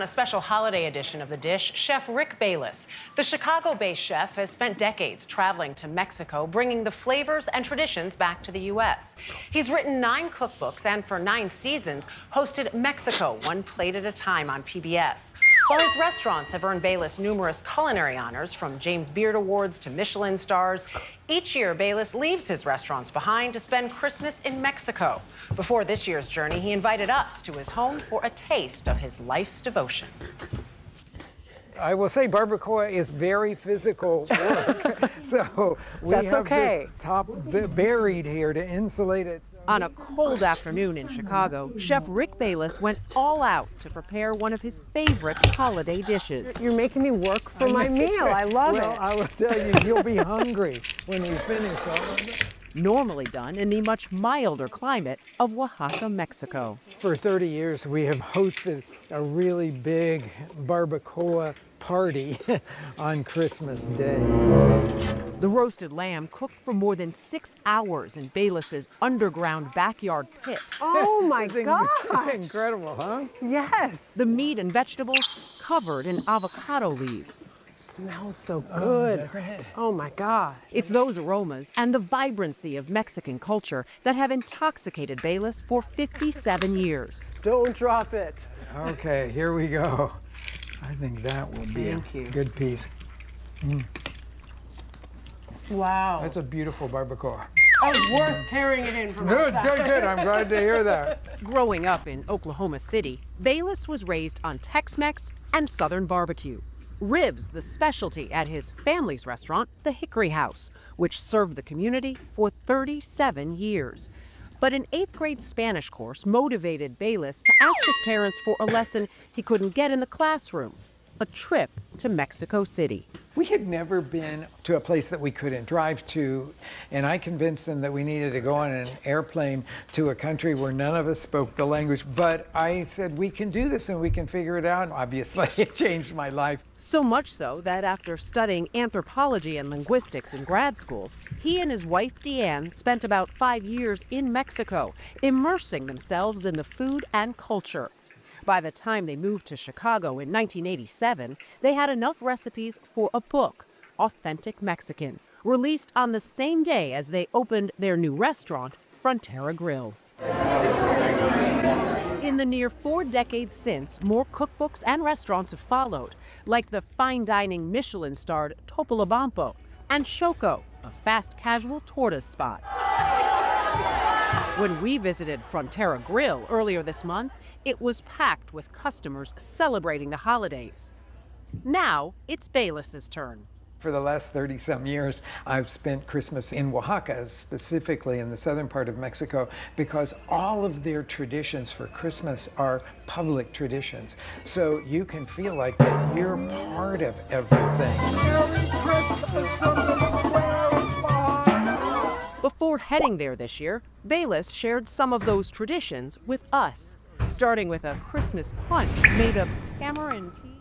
on a special holiday edition of The Dish, Chef Rick Bayless. The Chicago-based chef has spent decades traveling to Mexico, bringing the flavors and traditions back to the U.S. He's written 9 cookbooks and for 9 seasons hosted Mexico, one plate at a time on PBS. While his restaurants have earned Bayless numerous culinary honors, from James Beard Awards to Michelin stars, each year Bayless leaves his restaurants behind to spend Christmas in Mexico. Before this year's journey, he invited us to his home for a taste of his life's devotion. I will say barbacoa is very physical work, so we have this top buried here to insulate it. On a cold afternoon in Chicago, Chef Rick Bayless went all out to prepare one of his favorite holiday dishes. You're making me work for my meal. I love it. Well, I will tell you, you'll be hungry when you finish all of this. Normally done in the much milder climate of Oaxaca, Mexico. For 30 years, we have hosted a really big barbacoa party on Christmas Day. The roasted lamb cooked for more than 6 hours in Bayless's underground backyard pit. Oh my gosh! Incredible, huh? Yes. The meat and vegetables covered in avocado leaves. Smells so good. Doesn't it? Oh my God. It's those aromas and the vibrancy of Mexican culture that have intoxicated Bayless for 57 years. Don't drop it. Okay, here we go. I think that will be a good piece. Wow. That's a beautiful barbacoa. Oh, worth carrying it in from Good, outside. good, good. I'm glad to hear that. Growing up in Oklahoma City, Bayless was raised on Tex-Mex and Southern barbecue. Ribs, the specialty at his family's restaurant, the Hickory House, which served the community for 37 years. But an 8th grade Spanish course motivated Bayless to ask his parents for a lesson he couldn't get in the classroom, a trip to Mexico City. We had never been to a place that we couldn't drive to, and I convinced them that we needed to go on an airplane to a country where none of us spoke the language. But I said, we can do this and we can figure it out. Obviously, it changed my life. So much so that after studying anthropology and linguistics in grad school, he and his wife Deanne spent about 5 years in Mexico, immersing themselves in the food and culture. By the time they moved to Chicago in 1987, they had enough recipes for a book, Authentic Mexican, released on the same day as they opened their new restaurant, Frontera Grill. In the near 4 decades since, more cookbooks and restaurants have followed, like the fine dining Michelin-starred Topolobampo and Choco, a fast casual tortoise spot. When we visited Frontera Grill earlier this month, it was packed with customers celebrating the holidays. Now it's Bayless's turn. For the last 30-some years, I've spent Christmas in Oaxaca, specifically in the southern part of Mexico, because all of their traditions for Christmas are public traditions. So you can feel like that you're part of everything. Merry Christmas from the square of Oaxaca. Before heading there this year, Bayless shared some of those traditions with us, starting with a Christmas punch made of tamarind tea.